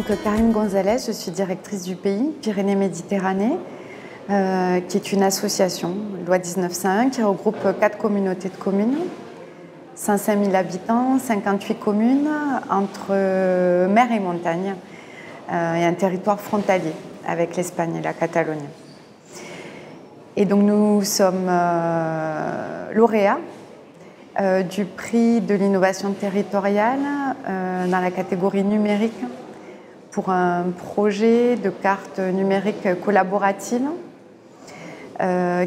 Donc Karine Gonzalez, je suis directrice du pays Pyrénées-Méditerranée, qui est une association, loi 1901, qui regroupe 4 communautés de communes, 505 000 habitants, 58 communes, entre mer et montagne, et un territoire frontalier avec l'Espagne et la Catalogne. Et donc nous sommes lauréats du prix de l'innovation territoriale dans la catégorie numérique pour un projet de carte numérique collaborative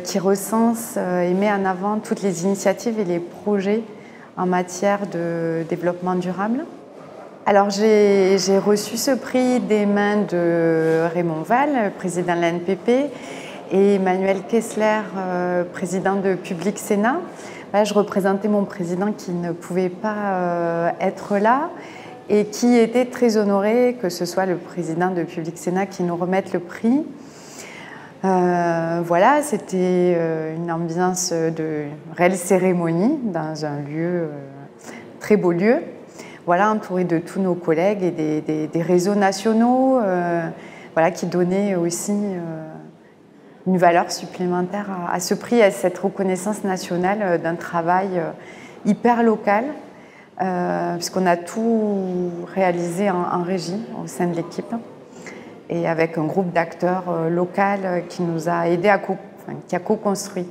qui recense et met en avant toutes les initiatives et les projets en matière de développement durable. Alors j'ai reçu ce prix des mains de Raymond Val, président de l'ANPP, et Emmanuel Kessler, président de Public Sénat. Là, je représentais mon président qui ne pouvait pas être là et qui était très honoré que ce soit le président de Public Sénat qui nous remette le prix. Voilà, c'était une ambiance de réelle cérémonie dans un lieu, très beau lieu. Voilà, entouré de tous nos collègues et des réseaux nationaux, voilà, qui donnaient aussi une valeur supplémentaire à ce prix, à cette reconnaissance nationale d'un travail hyper local, puisqu'on a tout réalisé en régie au sein de l'équipe et avec un groupe d'acteurs locaux qui nous a aidés qui a co-construit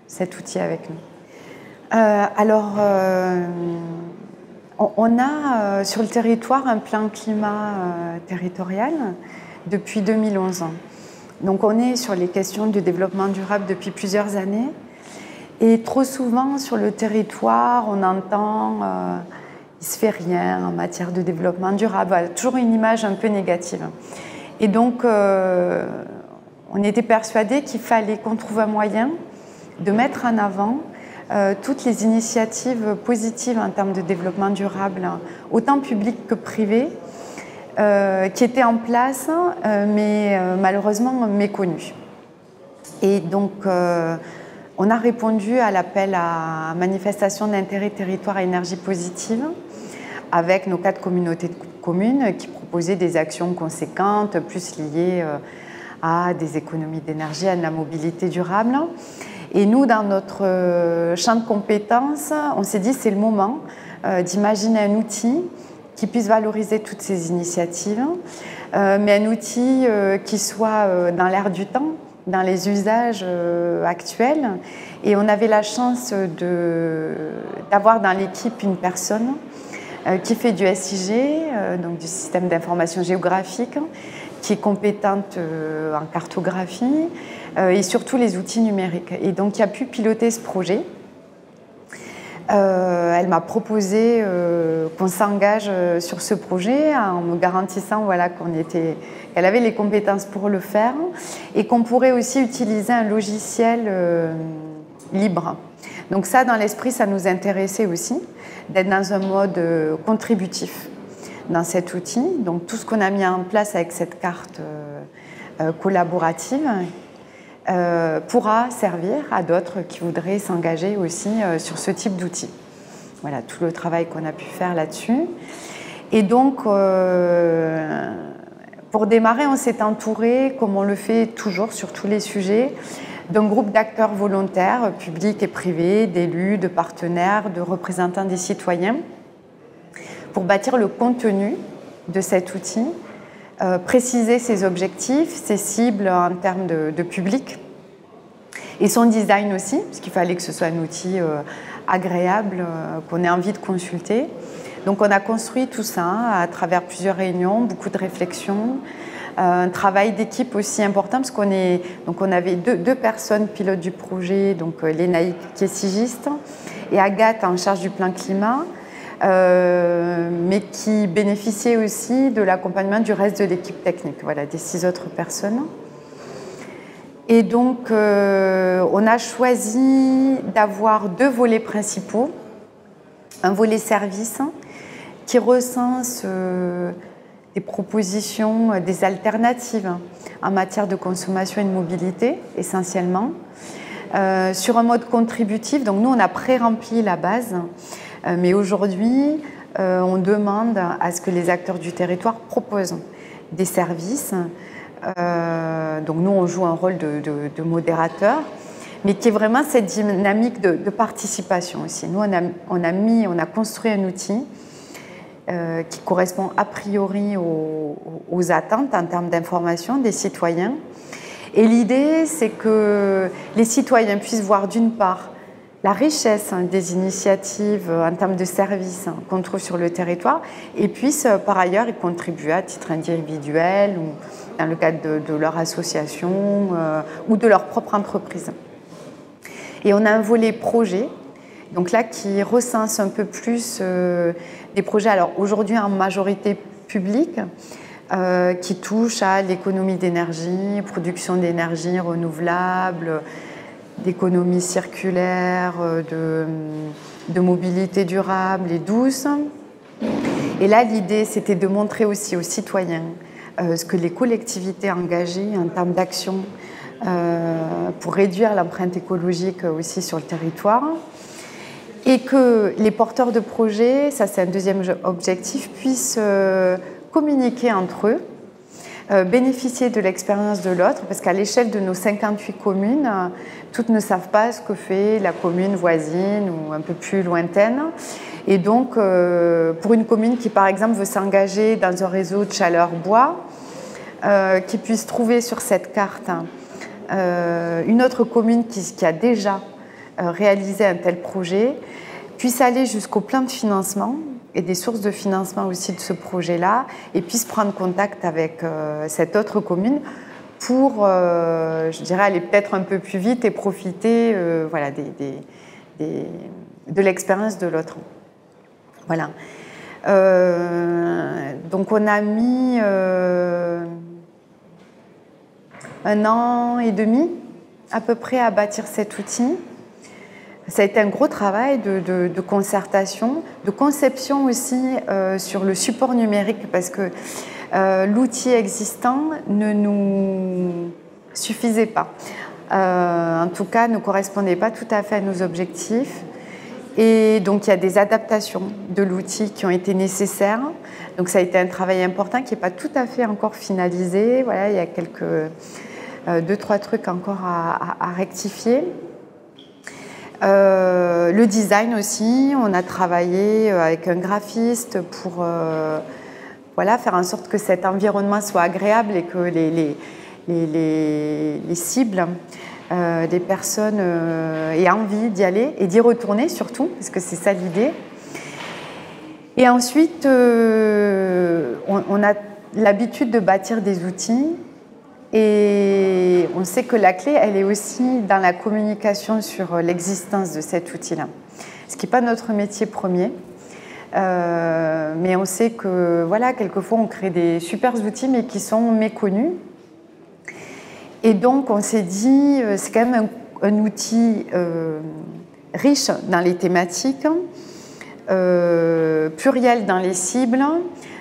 cet outil avec nous. On a sur le territoire un plan climat territorial depuis 2011. Donc on est sur les questions du développement durable depuis plusieurs années. Et trop souvent sur le territoire, on entend il ne se fait rien en matière de développement durable. Voilà, toujours une image un peu négative. Et donc on était persuadés qu'il fallait qu'on trouve un moyen de mettre en avant toutes les initiatives positives en termes de développement durable, autant public que privé, qui étaient en place, mais malheureusement méconnues. Et donc, on a répondu à l'appel à manifestation d'intérêt territoire à énergie positive avec nos 4 communautés de communes qui proposaient des actions conséquentes, plus liées à des économies d'énergie, à de la mobilité durable. Et nous, dans notre champ de compétences, on s'est dit c'est le moment d'imaginer un outil qui puisse valoriser toutes ces initiatives, mais un outil qui soit dans l'air du temps, dans les usages actuels. Et on avait la chance d'avoir dans l'équipe une personne qui fait du SIG, donc du système d'information géographique, qui est compétente en cartographie et surtout les outils numériques. Et donc, qui a pu piloter ce projet. Elle m'a proposé qu'on s'engage sur ce projet en me garantissant voilà, qu'elle avait les compétences pour le faire et qu'on pourrait aussi utiliser un logiciel libre. Donc ça, dans l'esprit, ça nous intéressait aussi, d'être dans un mode contributif dans cet outil. Donc tout ce qu'on a mis en place avec cette carte collaborative pourra servir à d'autres qui voudraient s'engager aussi sur ce type d'outil. Voilà tout le travail qu'on a pu faire là-dessus. Et donc, pour démarrer, on s'est entouré, comme on le fait toujours sur tous les sujets, d'un groupe d'acteurs volontaires, publics et privés, d'élus, de partenaires, de représentants des citoyens, pour bâtir le contenu de cet outil, préciser ses objectifs, ses cibles en termes de public et son design aussi, parce qu'il fallait que ce soit un outil agréable, qu'on ait envie de consulter. Donc on a construit tout ça à travers plusieurs réunions, beaucoup de réflexions, un travail d'équipe aussi important, parce on avait deux personnes pilotes du projet, donc Lénaïque qui est sigiste et Agathe en charge du plan climat, mais qui bénéficiait aussi de l'accompagnement du reste de l'équipe technique, voilà, des 6 autres personnes. Et donc, on a choisi d'avoir 2 volets principaux. Un volet service qui recense des propositions, des alternatives en matière de consommation et de mobilité, essentiellement. Sur un mode contributif, donc nous, on a pré-rempli la base, mais aujourd'hui, on demande à ce que les acteurs du territoire proposent des services. Donc nous, on joue un rôle de modérateur, mais qui est vraiment cette dynamique de participation aussi. Nous, on a construit un outil qui correspond a priori aux attentes en termes d'information des citoyens. Et l'idée, c'est que les citoyens puissent voir d'une part la richesse des initiatives en termes de services qu'on trouve sur le territoire et puissent par ailleurs y contribuer à titre individuel ou dans le cadre de leur association ou de leur propre entreprise. Et on a un volet projet, donc là qui recense un peu plus des projets, alors aujourd'hui en majorité publique, qui touchent à l'économie d'énergie, production d'énergie renouvelable, d'économie circulaire, de mobilité durable et douce. Et là, l'idée, c'était de montrer aussi aux citoyens ce que les collectivités engagées en termes d'action pour réduire l'empreinte écologique aussi sur le territoire, et que les porteurs de projets, ça c'est un deuxième objectif, puissent communiquer entre eux, bénéficier de l'expérience de l'autre, parce qu'à l'échelle de nos 58 communes, toutes ne savent pas ce que fait la commune voisine ou un peu plus lointaine. Et donc, pour une commune qui, par exemple, veut s'engager dans un réseau de chaleur bois, qui puisse trouver sur cette carte une autre commune qui a déjà réalisé un tel projet, puisse aller jusqu'au plan de financement et des sources de financement aussi de ce projet-là, et puisse prendre contact avec cette autre commune pour, je dirais, aller peut-être un peu plus vite et profiter voilà, de l'expérience de l'autre. Voilà. Donc on a mis 1 an et demi à peu près à bâtir cet outil. Ça a été un gros travail de concertation, de conception aussi sur le support numérique, parce que l'outil existant ne nous suffisait pas. En tout cas, ne correspondait pas tout à fait à nos objectifs. Et donc, il y a des adaptations de l'outil qui ont été nécessaires. Donc, ça a été un travail important qui n'est pas tout à fait encore finalisé. Voilà, il y a quelques 2-3 trucs encore à rectifier. Le design aussi, on a travaillé avec un graphiste pour voilà, faire en sorte que cet environnement soit agréable et que les cibles, les personnes aient envie d'y aller et d'y retourner surtout, parce que c'est ça l'idée. Et ensuite, on a l'habitude de bâtir des outils. Et on sait que la clé, elle est aussi dans la communication sur l'existence de cet outil-là. Ce qui n'est pas notre métier premier. Mais on sait que, voilà, quelquefois, on crée des super outils, mais qui sont méconnus. Et donc, on s'est dit, c'est quand même un outil riche dans les thématiques, pluriel dans les cibles.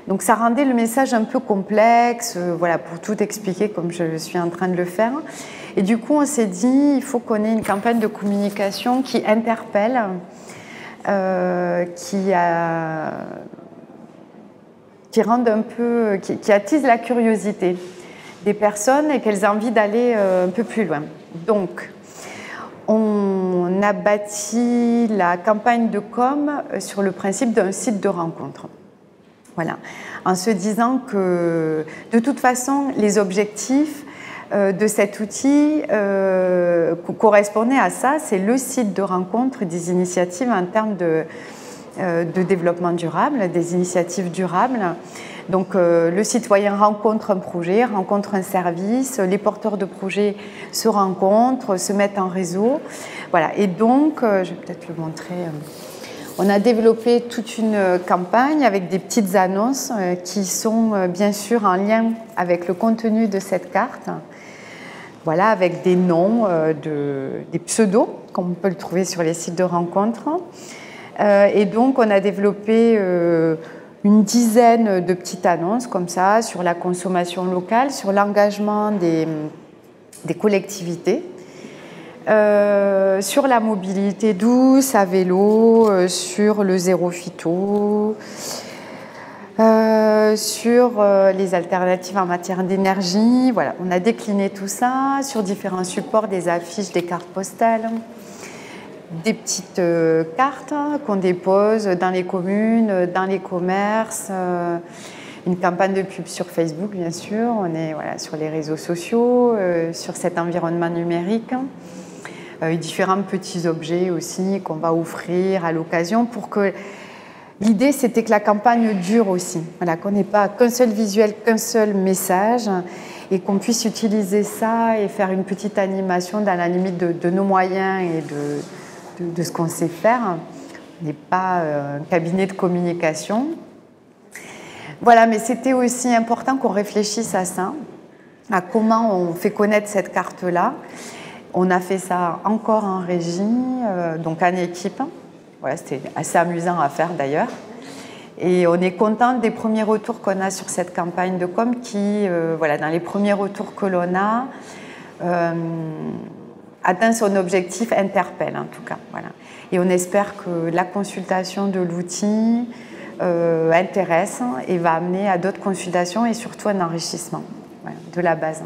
Donc ça rendait le message un peu complexe, voilà, pour tout expliquer comme je suis en train de le faire. Et du coup, on s'est dit, il faut qu'on ait une campagne de communication qui interpelle, qui rende un peu, qui attise la curiosité des personnes et qu'elles aient envie d'aller un peu plus loin. Donc, on a bâti la campagne de com sur le principe d'un site de rencontre. Voilà, en se disant que de toute façon, les objectifs de cet outil correspondaient à ça, c'est le site de rencontre des initiatives en termes de développement durable, des initiatives durables. Donc le citoyen rencontre un projet, rencontre un service, les porteurs de projets se rencontrent, se mettent en réseau. Voilà, et donc, je vais peut-être le montrer. On a développé toute une campagne avec des petites annonces qui sont bien sûr en lien avec le contenu de cette carte. Voilà, avec des noms, des pseudos, comme on peut le trouver sur les sites de rencontres. Et donc, on a développé une dizaine de petites annonces comme ça sur la consommation locale, sur l'engagement des collectivités. sur la mobilité douce, à vélo, sur le zéro phyto, sur les alternatives en matière d'énergie. Voilà, on a décliné tout ça sur différents supports, des affiches, des cartes postales, des petites cartes qu'on dépose dans les communes, dans les commerces, une campagne de pub sur Facebook, bien sûr. On est sur les réseaux sociaux, sur cet environnement numérique. Différents petits objets aussi qu'on va offrir à l'occasion pour que... L'idée, c'était que la campagne dure aussi, qu'on n'ait pas qu'un seul visuel, qu'un seul message, et qu'on puisse utiliser ça et faire une petite animation dans la limite de nos moyens et de ce qu'on sait faire. On n'est pas un cabinet de communication. Voilà, mais c'était aussi important qu'on réfléchisse à ça, à comment on fait connaître cette carte-là. On a fait ça encore en régie, donc en équipe. Voilà, c'était assez amusant à faire d'ailleurs. Et on est content des premiers retours qu'on a sur cette campagne de com qui, dans les premiers retours que l'on a, atteint son objectif, interpelle en tout cas. Voilà. Et on espère que la consultation de l'outil intéresse et va amener à d'autres consultations et surtout un enrichissement de la base.